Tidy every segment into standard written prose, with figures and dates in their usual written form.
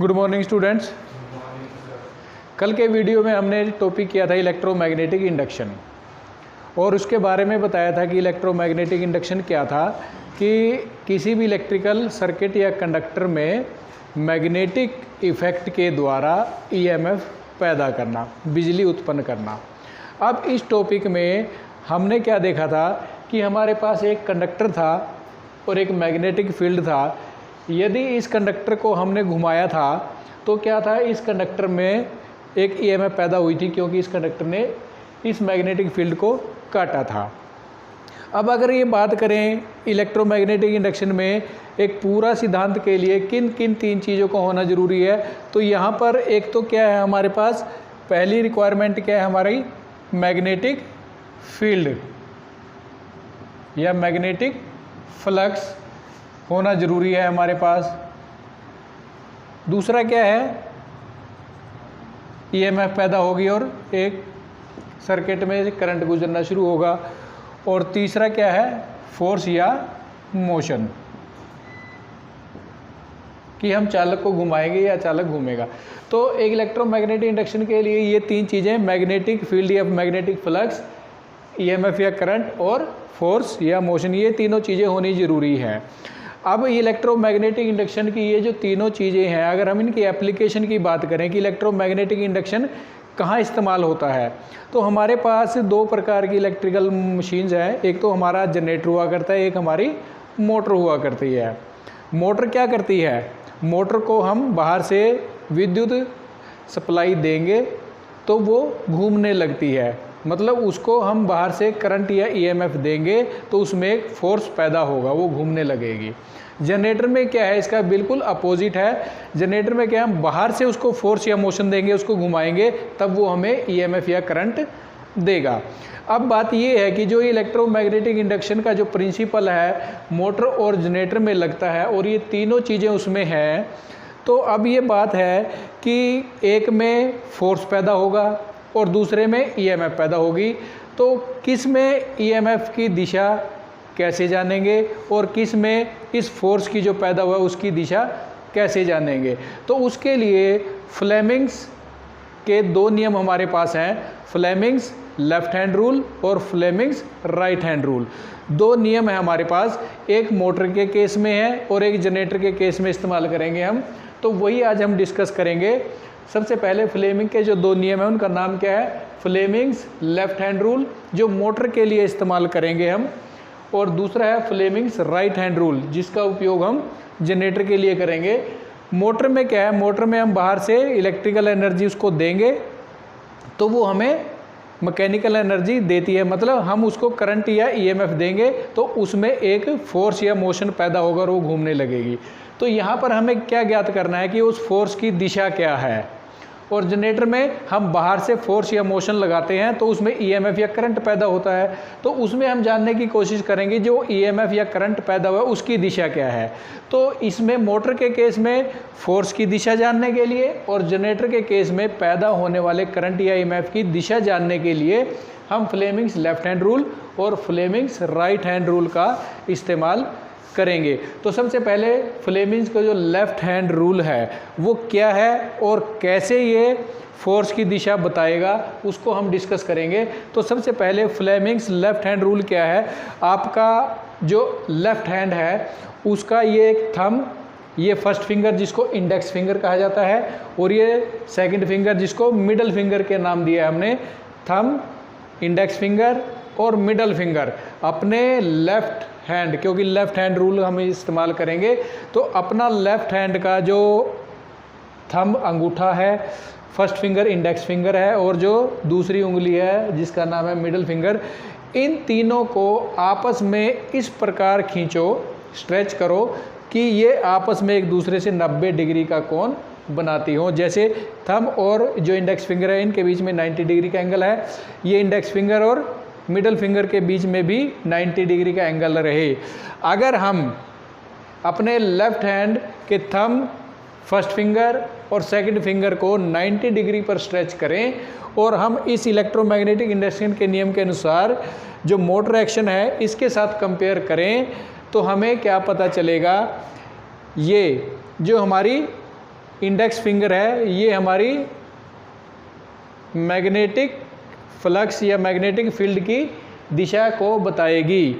Good morning students. कल के video में हमने टॉपिक किया था इलेक्ट्रोमैग्नेटिक इंडक्शन और उसके बारे में बताया था कि इलेक्ट्रोमैग्नेटिक इंडक्शन क्या था कि किसी भी इलेक्ट्रिकल सर्किट या कंडक्टर में मैग्नेटिक इफ़ेक्ट के द्वारा ईएमएफ पैदा करना, बिजली उत्पन्न करना। अब इस टॉपिक में हमने क्या देखा था कि हमारे पास एक कंडक्टर था और एक मैग्नेटिक फील्ड था। यदि इस कंडक्टर को हमने घुमाया था तो क्या था, इस कंडक्टर में एक ईएमएफ पैदा हुई थी क्योंकि इस कंडक्टर ने इस मैग्नेटिक फील्ड को काटा था। अब अगर ये बात करें इलेक्ट्रोमैग्नेटिक इंडक्शन में एक पूरा सिद्धांत के लिए किन किन तीन चीज़ों को होना ज़रूरी है, तो यहाँ पर एक तो क्या है हमारे पास, पहली रिक्वायरमेंट क्या है हमारी, मैग्नेटिक फील्ड या मैग्नेटिक फ्लक्स होना ज़रूरी है हमारे पास। दूसरा क्या है, ईएमएफ पैदा होगी और एक सर्किट में करंट गुजरना शुरू होगा। और तीसरा क्या है, फोर्स या मोशन, कि हम चालक को घुमाएंगे या चालक घूमेगा। तो एक इलेक्ट्रोमैग्नेटिक इंडक्शन के लिए ये तीन चीज़ें, मैग्नेटिक फील्ड या मैग्नेटिक फ्लक्स, ईएमएफ या करंट और फोर्स या मोशन, ये तीनों चीज़ें होनी ज़रूरी हैं। अब इलेक्ट्रोमैग्नेटिक इंडक्शन की ये जो तीनों चीज़ें हैं, अगर हम इनकी एप्लीकेशन की बात करें कि इलेक्ट्रोमैग्नेटिक इंडक्शन कहाँ इस्तेमाल होता है, तो हमारे पास दो प्रकार की इलेक्ट्रिकल मशीन्स हैं। एक तो हमारा जनरेटर हुआ करता है, एक हमारी मोटर हुआ करती है। मोटर क्या करती है, मोटर को हम बाहर से विद्युत सप्लाई देंगे तो वो घूमने लगती है, मतलब उसको हम बाहर से करंट या ईएमएफ देंगे तो उसमें एक फोर्स पैदा होगा, वो घूमने लगेगी। जनरेटर में क्या है, इसका बिल्कुल अपोजिट है। जनरेटर में क्या है, हम बाहर से उसको फोर्स या मोशन देंगे, उसको घुमाएंगे, तब वो हमें ईएमएफ या करंट देगा। अब बात ये है कि जो इलेक्ट्रोमैग्नेटिक इंडक्शन का जो प्रिंसिपल है मोटर और जनरेटर में लगता है और ये तीनों चीज़ें उसमें हैं, तो अब ये बात है कि एक में फोर्स पैदा होगा और दूसरे में ईएमएफ पैदा होगी। तो किस में ईएमएफ की दिशा कैसे जानेंगे और किस में इस फोर्स की जो पैदा हुआ उसकी दिशा कैसे जानेंगे, तो उसके लिए फ्लेमिंग्स के दो नियम हमारे पास हैं, फ्लेमिंग्स लेफ्ट हैंड रूल और फ्लेमिंग्स राइट हैंड रूल। दो नियम है हमारे पास, एक मोटर के केस में है और एक जनरेटर के केस में इस्तेमाल करेंगे हम, तो वही आज हम डिस्कस करेंगे। सबसे पहले फ्लेमिंग के जो दो नियम हैं उनका नाम क्या है, फ्लेमिंग्स लेफ्ट हैंड रूल जो मोटर के लिए इस्तेमाल करेंगे हम, और दूसरा है फ्लेमिंग्स राइट हैंड रूल जिसका उपयोग हम जनरेटर के लिए करेंगे। मोटर में क्या है, मोटर में हम बाहर से इलेक्ट्रिकल एनर्जी उसको देंगे तो वो हमें मैकेनिकल एनर्जी देती है, मतलब हम उसको करंट या ईएमएफ देंगे तो उसमें एक फोर्स या मोशन पैदा होगा और वो घूमने लगेगी। तो यहाँ पर हमें क्या ज्ञात करना है कि उस फोर्स की दिशा क्या है। और जनरेटर में हम बाहर से फोर्स या मोशन लगाते हैं तो उसमें ईएमएफ या करंट पैदा होता है, तो उसमें हम जानने की कोशिश करेंगे जो ईएमएफ या करंट पैदा हुआ उसकी दिशा क्या है। तो इसमें मोटर के केस में फोर्स की दिशा जानने के लिए और जनरेटर के केस में पैदा होने वाले करंट या ईएमएफ की दिशा जानने के लिए हम फ्लेमिंग्स लेफ्ट हैंड रूल और फ्लेमिंग्स राइट हैंड रूल का इस्तेमाल करेंगे। तो सबसे पहले फ्लेमिंग्स का जो लेफ्ट हैंड रूल है वो क्या है और कैसे ये फोर्स की दिशा बताएगा उसको हम डिस्कस करेंगे। तो सबसे पहले फ्लेमिंग्स लेफ्ट हैंड रूल क्या है, आपका जो लेफ्ट हैंड है उसका ये एक थंब, ये फर्स्ट फिंगर जिसको इंडेक्स फिंगर कहा जाता है और ये सेकंड फिंगर जिसको मिडल फिंगर के नाम दिया है हमने, थंब, इंडेक्स फिंगर और मिडल फिंगर अपने लेफ्ट हैंड, क्योंकि लेफ्ट हैंड रूल हम इस्तेमाल करेंगे, तो अपना लेफ्ट हैंड का जो थंब अंगूठा है, फर्स्ट फिंगर इंडेक्स फिंगर है और जो दूसरी उंगली है जिसका नाम है मिडल फिंगर, इन तीनों को आपस में इस प्रकार खींचो, स्ट्रेच करो कि ये आपस में एक दूसरे से 90 डिग्री का कोण बनाती हो। जैसे थंब और जो इंडेक्स फिंगर है इनके बीच में 90 डिग्री का एंगल है, ये इंडेक्स फिंगर और मिडल फिंगर के बीच में भी 90 डिग्री का एंगल रहे। अगर हम अपने लेफ्ट हैंड के थंब, फर्स्ट फिंगर और सेकंड फिंगर को 90 डिग्री पर स्ट्रेच करें और हम इस इलेक्ट्रोमैग्नेटिक इंडक्शन के नियम के अनुसार जो मोटर एक्शन है इसके साथ कंपेयर करें तो हमें क्या पता चलेगा, ये जो हमारी इंडेक्स फिंगर है ये हमारी मैग्नेटिक फ्लक्स या मैग्नेटिक फील्ड की दिशा को बताएगी।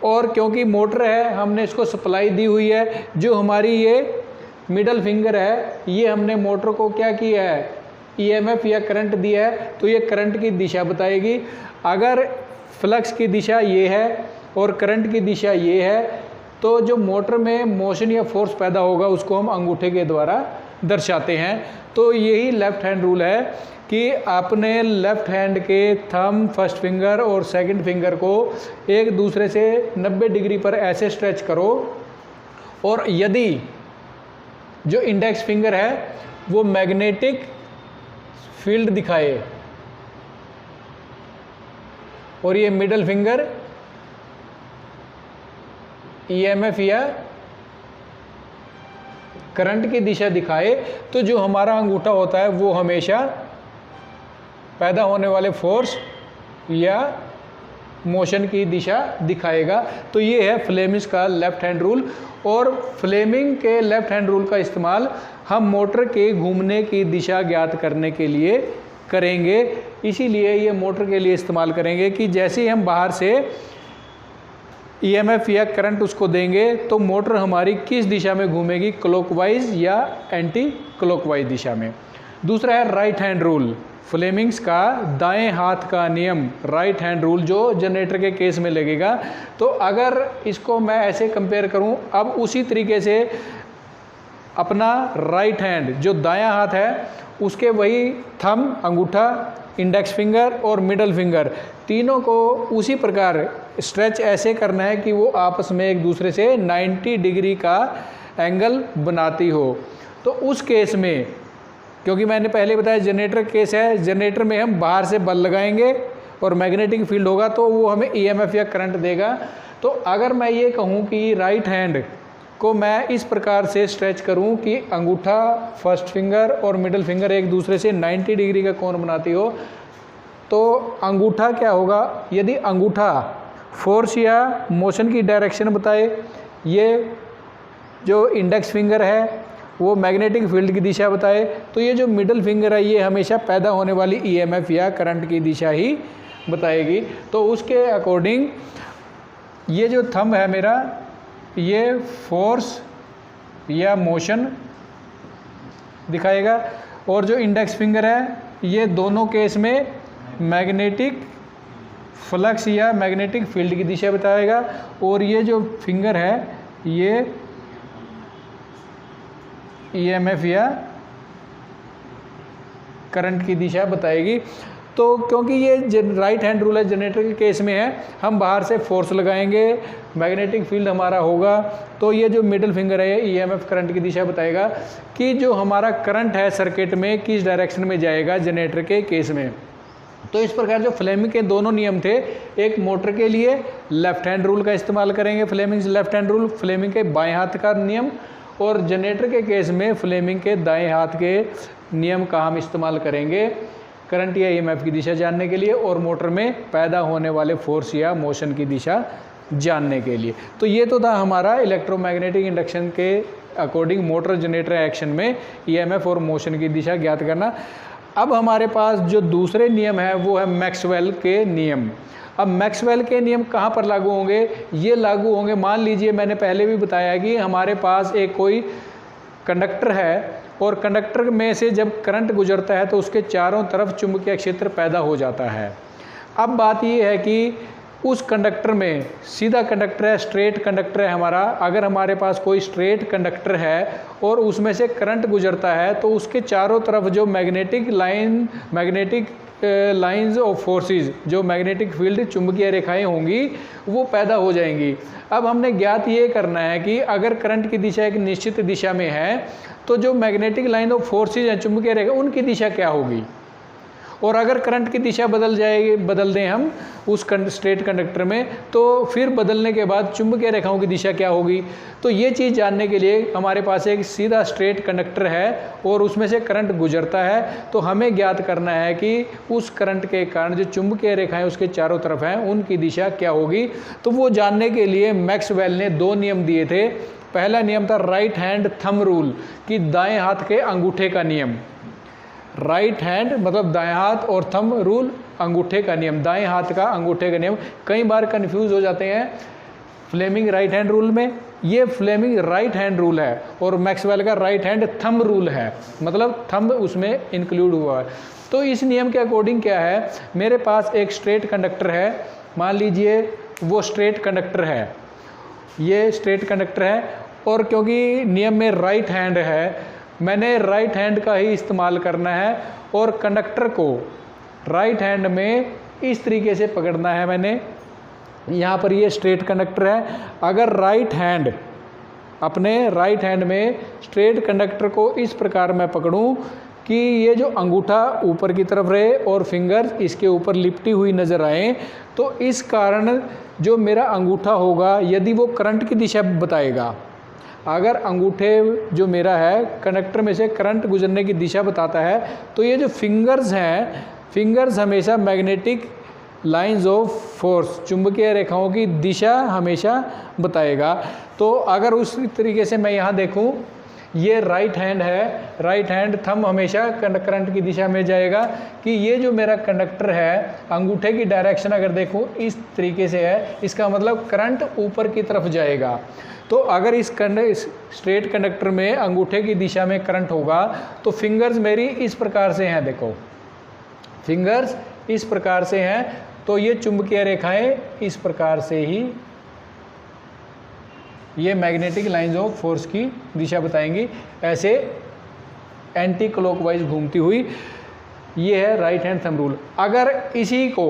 और क्योंकि मोटर है हमने इसको सप्लाई दी हुई है, जो हमारी ये मिडल फिंगर है ये हमने मोटर को क्या किया है, ईएमएफ या करंट दिया है, तो ये करंट की दिशा बताएगी। अगर फ्लक्स की दिशा ये है और करंट की दिशा ये है तो जो मोटर में मोशन या फोर्स पैदा होगा उसको हम अंगूठे के द्वारा दर्शाते हैं। तो यही लेफ्ट हैंड रूल है कि आपने लेफ्ट हैंड के थंब, फर्स्ट फिंगर और सेकंड फिंगर को एक दूसरे से 90 डिग्री पर ऐसे स्ट्रेच करो, और यदि जो इंडेक्स फिंगर है वो मैग्नेटिक फील्ड दिखाए और ये मिडल फिंगर ईएमएफ या करंट की दिशा दिखाए, तो जो हमारा अंगूठा होता है वो हमेशा पैदा होने वाले फोर्स या मोशन की दिशा दिखाएगा। तो ये है फ्लेमिंग्स का लेफ्ट हैंड रूल। और फ्लेमिंग के लेफ्ट हैंड रूल का इस्तेमाल हम मोटर के घूमने की दिशा ज्ञात करने के लिए करेंगे। इसीलिए ये मोटर के लिए इस्तेमाल करेंगे कि जैसे ही हम बाहर से ईएमएफ या करंट उसको देंगे तो मोटर हमारी किस दिशा में घूमेगी, क्लॉकवाइज या एंटी क्लॉकवाइज दिशा में। दूसरा है राइट हैंड रूल, फ्लेमिंग्स का दाएं हाथ का नियम, राइट हैंड रूल, जो जनरेटर के केस में लगेगा। तो अगर इसको मैं ऐसे कंपेयर करूं, अब उसी तरीके से अपना राइट हैंड जो दायां हाथ है उसके वही थंब, अंगूठा, इंडेक्स फिंगर और मिडल फिंगर तीनों को उसी प्रकार स्ट्रेच ऐसे करना है कि वो आपस में एक दूसरे से 90 डिग्री का एंगल बनाती हो। तो उस केस में, क्योंकि मैंने पहले बताया जनरेटर केस है, जनरेटर में हम बाहर से बल लगाएंगे और मैग्नेटिक फील्ड होगा तो वो हमें ईएमएफ या करंट देगा। तो अगर मैं ये कहूँ कि राइट हैंड को मैं इस प्रकार से स्ट्रेच करूं कि अंगूठा, फर्स्ट फिंगर और मिडल फिंगर एक दूसरे से 90 डिग्री का कोण बनाती हो, तो अंगूठा क्या होगा, यदि अंगूठा फोर्स या मोशन की डायरेक्शन बताए, ये जो इंडेक्स फिंगर है वो मैग्नेटिक फील्ड की दिशा बताए, तो ये जो मिडल फिंगर है ये हमेशा पैदा होने वाली ईएमएफ या करंट की दिशा ही बताएगी। तो उसके अकॉर्डिंग ये जो थंब है मेरा ये फोर्स या मोशन दिखाएगा, और जो इंडेक्स फिंगर है ये दोनों केस में मैग्नेटिक फ्लक्स या मैग्नेटिक फील्ड की दिशा बताएगा, और ये जो फिंगर है ये ईएमएफ या करंट की दिशा बताएगी। तो क्योंकि ये राइट हैंड रूल है जनरेटर के केस में है, हम बाहर से फोर्स लगाएंगे, मैग्नेटिक फील्ड हमारा होगा, तो ये जो मिडिल फिंगर है ईएमएफ करंट की दिशा बताएगा कि जो हमारा करंट है सर्किट में किस डायरेक्शन में जाएगा जनरेटर के केस में। तो इस प्रकार जो फ्लेमिंग के दोनों नियम थे, एक मोटर के लिए लेफ्ट हैंड रूल का इस्तेमाल करेंगे Fleming's left hand rule, Fleming के बाएँ हाथ का नियम, और जनरेटर के केस में फ्लेमिंग के दाएँ हाथ के नियम का हम इस्तेमाल करेंगे करंट या ईएमएफ की दिशा जानने के लिए, और मोटर में पैदा होने वाले फोर्स या मोशन की दिशा जानने के लिए। तो ये तो था हमारा इलेक्ट्रोमैग्नेटिक इंडक्शन के अकॉर्डिंग मोटर जनरेटर एक्शन में ईएमएफ और मोशन की दिशा ज्ञात करना। अब हमारे पास जो दूसरे नियम है वो है मैक्सवेल के नियम। अब मैक्सवेल के नियम कहाँ पर लागू होंगे, ये लागू होंगे, मान लीजिए मैंने पहले भी बताया कि हमारे पास एक कोई कंडक्टर है और कंडक्टर में से जब करंट गुजरता है तो उसके चारों तरफ चुंबकीय क्षेत्र पैदा हो जाता है। अब बात ये है कि उस कंडक्टर में, सीधा कंडक्टर है, स्ट्रेट कंडक्टर है हमारा, अगर हमारे पास कोई स्ट्रेट कंडक्टर है और उसमें से करंट गुजरता है तो उसके चारों तरफ जो मैग्नेटिक लाइंस ऑफ फोर्सेस, जो मैग्नेटिक फील्ड चुंबकीय रेखाएं होंगी वो पैदा हो जाएंगी। अब हमने ज्ञात ये करना है कि अगर करंट की दिशा एक निश्चित दिशा में है तो जो मैग्नेटिक लाइन ऑफ फोर्सेस हैं चुंबकीय रेखा, उनकी दिशा क्या होगी, और अगर करंट की दिशा बदल दें हम उस स्ट्रेट कंडक्टर में तो फिर बदलने के बाद चुंबकीय रेखाओं की दिशा क्या होगी। तो ये चीज़ जानने के लिए हमारे पास एक सीधा स्ट्रेट कंडक्टर है और उसमें से करंट गुजरता है, तो हमें ज्ञात करना है कि उस करंट के कारण जो चुंबकीय रेखाएं उसके चारों तरफ हैं उनकी दिशा क्या होगी। तो वो जानने के लिए मैक्सवेल ने दो नियम दिए थे। पहला नियम था राइट हैंड थंब रूल, कि दाएं हाथ के अंगूठे का नियम। राइट हैंड मतलब दाएं हाथ, और थंब रूल अंगूठे का नियम, दाएं हाथ का अंगूठे का नियम। कई बार कंफ्यूज हो जाते हैं फ्लेमिंग राइट हैंड रूल में। ये फ्लेमिंग राइट हैंड रूल है और मैक्सवेल का राइट हैंड थंब रूल है, मतलब थंब उसमें इंक्लूड हुआ है। तो इस नियम के अकॉर्डिंग क्या है, मेरे पास एक स्ट्रेट कंडक्टर है, मान लीजिए वो स्ट्रेट कंडक्टर है, ये स्ट्रेट कंडक्टर है, और क्योंकि नियम में राइट हैंड है, मैंने राइट हैंड का ही इस्तेमाल करना है और कंडक्टर को राइट हैंड में इस तरीके से पकड़ना है मैंने। यहाँ पर ये स्ट्रेट कंडक्टर है, अगर राइट हैंड, अपने राइट हैंड में स्ट्रेट कंडक्टर को इस प्रकार मैं पकड़ूं कि ये जो अंगूठा ऊपर की तरफ रहे और फिंगर इसके ऊपर लिपटी हुई नज़र आए, तो इस कारण जो मेरा अंगूठा होगा, यदि वो करंट की दिशा बताएगा, अगर अंगूठे जो मेरा है कंडक्टर में से करंट गुजरने की दिशा बताता है, तो ये जो फिंगर्स हैं, फिंगर्स हमेशा मैग्नेटिक लाइंस ऑफ फोर्स, चुंबकीय रेखाओं की दिशा हमेशा बताएगा। तो अगर उस तरीके से मैं यहाँ देखूँ, ये राइट हैंड है, राइट हैंड थंब हमेशा करंट की दिशा में जाएगा, कि ये जो मेरा कंडक्टर है, अंगूठे की डायरेक्शन अगर देखूँ इस तरीके से है, इसका मतलब करंट ऊपर की तरफ जाएगा। तो अगर इस स्ट्रेट कंडक्टर में अंगूठे की दिशा में करंट होगा, तो फिंगर्स मेरी इस प्रकार से हैं, देखो फिंगर्स इस प्रकार से हैं, तो ये चुंबकीय रेखाएं इस प्रकार से ही ये मैग्नेटिक लाइंस ऑफ फोर्स की दिशा बताएंगी, ऐसे एंटी क्लॉकवाइज घूमती हुई। ये है राइट हैंड थंब रूल। अगर इसी को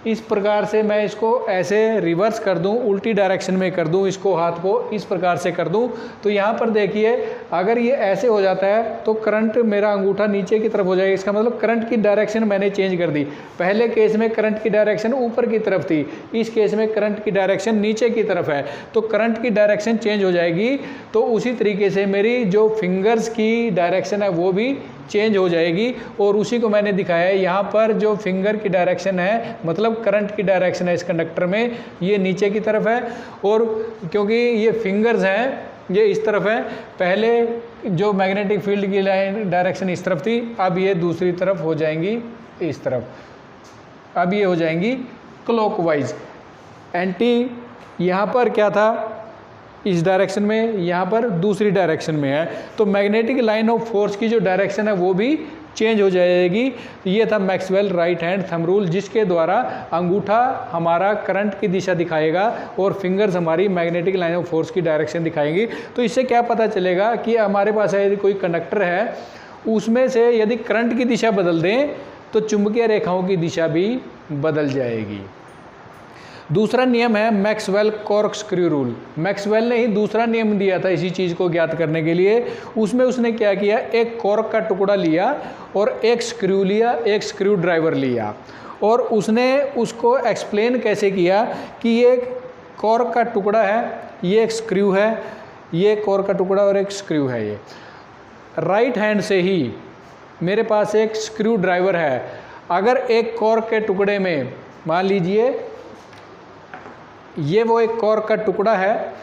इस प्रकार से मैं इसको ऐसे रिवर्स कर दूं, उल्टी डायरेक्शन में कर दूं, इसको हाथ को इस प्रकार से कर दूं, तो यहाँ पर देखिए अगर ये ऐसे हो जाता है तो करंट मेरा अंगूठा नीचे की तरफ हो जाएगा। इसका मतलब करंट की डायरेक्शन मैंने चेंज कर दी। पहले केस में करंट की डायरेक्शन ऊपर की तरफ थी, इस केस में करंट की डायरेक्शन नीचे की तरफ है, तो करंट की डायरेक्शन चेंज हो जाएगी। तो उसी तरीके से मेरी जो फिंगर्स की डायरेक्शन है वो भी चेंज हो जाएगी, और उसी को मैंने दिखाया है यहाँ पर। जो फिंगर की डायरेक्शन है मतलब करंट की डायरेक्शन है इस कंडक्टर में, ये नीचे की तरफ है, और क्योंकि ये फिंगर्स हैं ये इस तरफ है, पहले जो मैग्नेटिक फील्ड की लाइन डायरेक्शन इस तरफ थी, अब ये दूसरी तरफ हो जाएंगी इस तरफ, अब ये हो जाएंगी क्लॉकवाइज। एंटी यहाँ पर क्या था इस डायरेक्शन में, यहाँ पर दूसरी डायरेक्शन में है, तो मैग्नेटिक लाइन ऑफ फोर्स की जो डायरेक्शन है वो भी चेंज हो जाएगी। ये था Maxwell right hand thumb rule, जिसके द्वारा अंगूठा हमारा करंट की दिशा दिखाएगा और फिंगर्स हमारी मैग्नेटिक लाइन ऑफ फोर्स की डायरेक्शन दिखाएंगी। तो इससे क्या पता चलेगा कि हमारे पास यदि कोई कंडक्टर है, उसमें से यदि करंट की दिशा बदल दें तो चुंबकीय रेखाओं की दिशा भी बदल जाएगी। दूसरा नियम है Maxwell cork screw rule. Maxwell ने ही दूसरा नियम दिया था इसी चीज़ को ज्ञात करने के लिए। उसमें उसने क्या किया, एक कॉर्क का टुकड़ा लिया और एक स्क्रू लिया, एक स्क्रू ड्राइवर लिया, और उसने उसको एक्सप्लेन कैसे किया कि ये कॉर्क का टुकड़ा है, ये एक स्क्रू है, ये कॉर्क का टुकड़ा और एक स्क्रू है। ये राइट हैंड से ही मेरे पास एक स्क्रू ड्राइवर है। अगर एक कॉर्क के टुकड़े में मान लीजिए ये वो एक कॉर्क का टुकड़ा है,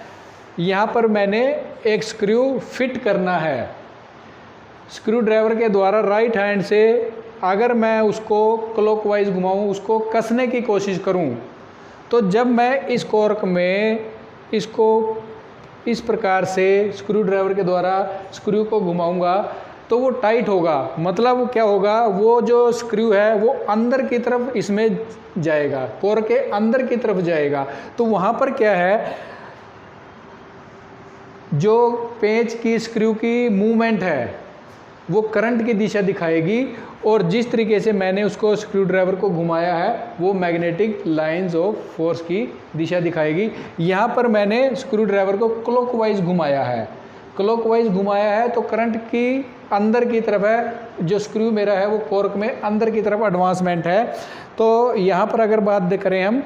यहाँ पर मैंने एक स्क्रू फिट करना है स्क्रू ड्राइवर के द्वारा। राइट हैंड से अगर मैं उसको क्लॉकवाइज घुमाऊँ, उसको कसने की कोशिश करूँ, तो जब मैं इस कॉर्क में इसको इस प्रकार से स्क्रू ड्राइवर के द्वारा स्क्रू को घुमाऊँगा तो वो टाइट होगा। मतलब क्या होगा, वो जो स्क्रू है वो अंदर की तरफ इसमें जाएगा, कोर के अंदर की तरफ जाएगा। तो वहाँ पर क्या है, जो पेंच की स्क्रू की मूवमेंट है वो करंट की दिशा दिखाएगी, और जिस तरीके से मैंने उसको स्क्रू ड्राइवर को घुमाया है वो मैग्नेटिक लाइंस ऑफ फोर्स की दिशा दिखाएगी। यहाँ पर मैंने स्क्रू ड्राइवर को क्लॉकवाइज घुमाया है, क्लॉकवाइज घुमाया है तो करंट की अंदर की तरफ है, जो स्क्रू मेरा है वो कॉर्क में अंदर की तरफ एडवांसमेंट है। तो यहाँ पर अगर बात करें हम,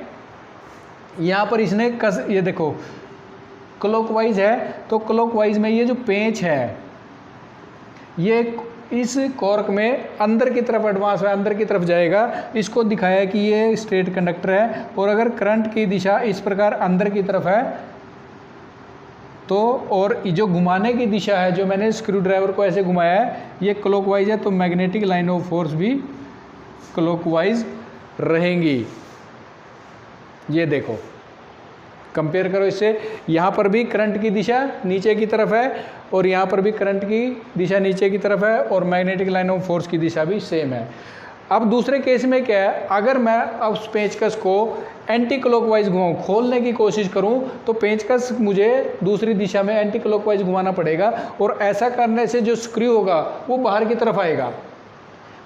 यहाँ पर इसने ये देखो क्लॉकवाइज है, तो क्लॉकवाइज में ये जो पेंच है ये इस कॉर्क में अंदर की तरफ एडवांस है, अंदर की तरफ जाएगा। इसको दिखाया कि ये स्ट्रेट कंडक्टर है, और अगर करंट की दिशा इस प्रकार अंदर की तरफ है तो और जो घुमाने की दिशा है, जो मैंने स्क्रू ड्राइवर को ऐसे घुमाया है, ये क्लॉकवाइज है, तो मैग्नेटिक लाइन ऑफ फोर्स भी क्लॉकवाइज रहेंगी। ये देखो, कंपेयर करो इससे, यहाँ पर भी करंट की दिशा नीचे की तरफ है और यहाँ पर भी करंट की दिशा नीचे की तरफ है और मैग्नेटिक लाइन ऑफ फोर्स की दिशा भी सेम है। अब दूसरे केस में क्या है, अगर मैं अब उस पेंचकस को एंटी क्लॉकवाइज घुमाऊँ, खोलने की कोशिश करूँ, तो पेंचकस मुझे दूसरी दिशा में एंटी क्लॉकवाइज घुमाना पड़ेगा और ऐसा करने से जो स्क्रू होगा वो बाहर की तरफ आएगा,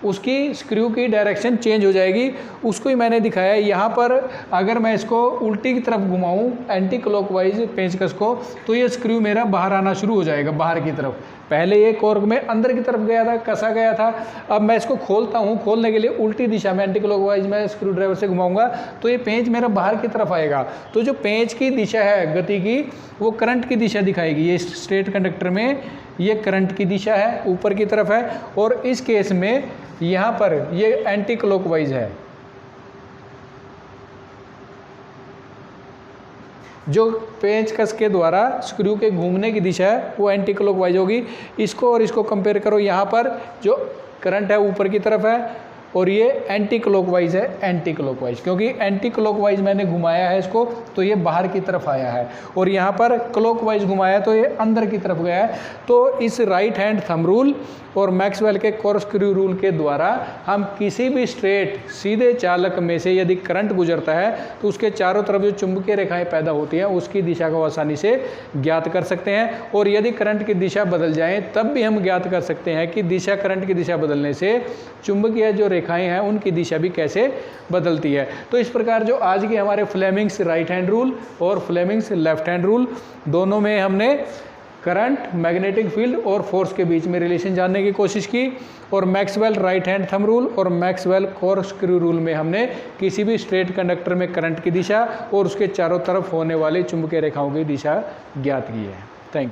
उसकी स्क्रू की डायरेक्शन चेंज हो जाएगी। उसको ही मैंने दिखाया है यहाँ पर। अगर मैं इसको उल्टी की तरफ घुमाऊँ एंटी क्लॉकवाइज पेंचकस को, तो ये स्क्रू मेरा बाहर आना शुरू हो जाएगा, बाहर की तरफ। पहले ये कॉर्क में अंदर की तरफ गया था, कसा गया था। अब मैं इसको खोलता हूँ, खोलने के लिए उल्टी दिशा में एंटी क्लॉकवाइज में स्क्रू ड्राइवर से घुमाऊंगा तो ये पेंच मेरा बाहर की तरफ आएगा। तो जो पेंच की दिशा है गति की, वो करंट की दिशा दिखाएगी। ये स्ट्रेट कंडक्टर में ये करंट की दिशा है, ऊपर की तरफ है, और इस केस में यहाँ पर ये एंटी क्लॉकवाइज है। जो पेंचकस के द्वारा स्क्रू के घूमने की दिशा है वो एंटी क्लॉकवाइज होगी। इसको और इसको कंपेयर करो, यहाँ पर जो करंट है ऊपर की तरफ है और ये एंटी क्लॉकवाइज है, एंटी क्लॉकवाइज, क्योंकि एंटी क्लॉकवाइज मैंने घुमाया है इसको तो ये बाहर की तरफ आया है, और यहाँ पर क्लॉकवाइज घुमाया तो ये अंदर की तरफ गया है। तो इस राइट हैंड थंब रूल और मैक्सवेल के कॉर्कस्क्रू रूल के द्वारा हम किसी भी स्ट्रेट सीधे चालक में से यदि करंट गुजरता है तो उसके चारों तरफ जो चुंबकीय रेखाएं पैदा होती हैं उसकी दिशा को आसानी से ज्ञात कर सकते हैं। और यदि करंट की दिशा बदल जाए तब भी हम ज्ञात कर सकते हैं कि दिशा, करंट की दिशा बदलने से चुंबकीय जो रेखाएं हैं उनकी दिशा भी कैसे बदलती है। तो इस प्रकार जो आज के हमारे फ्लेमिंग्स राइट हैंड रूल और फ्लेमिंग्स लेफ्ट हैंड रूल, दोनों में हमने करंट, मैग्नेटिक फील्ड और फोर्स के बीच में रिलेशन जानने की कोशिश की। और Maxwell right hand thumb rule और मैक्सवेल कॉर्कस्क्रू रूल में हमने किसी भी स्ट्रेट कंडक्टर में करंट की दिशा और उसके चारों तरफ होने वाली चुंबकीय रेखाओं की दिशा ज्ञात की है। Thank you.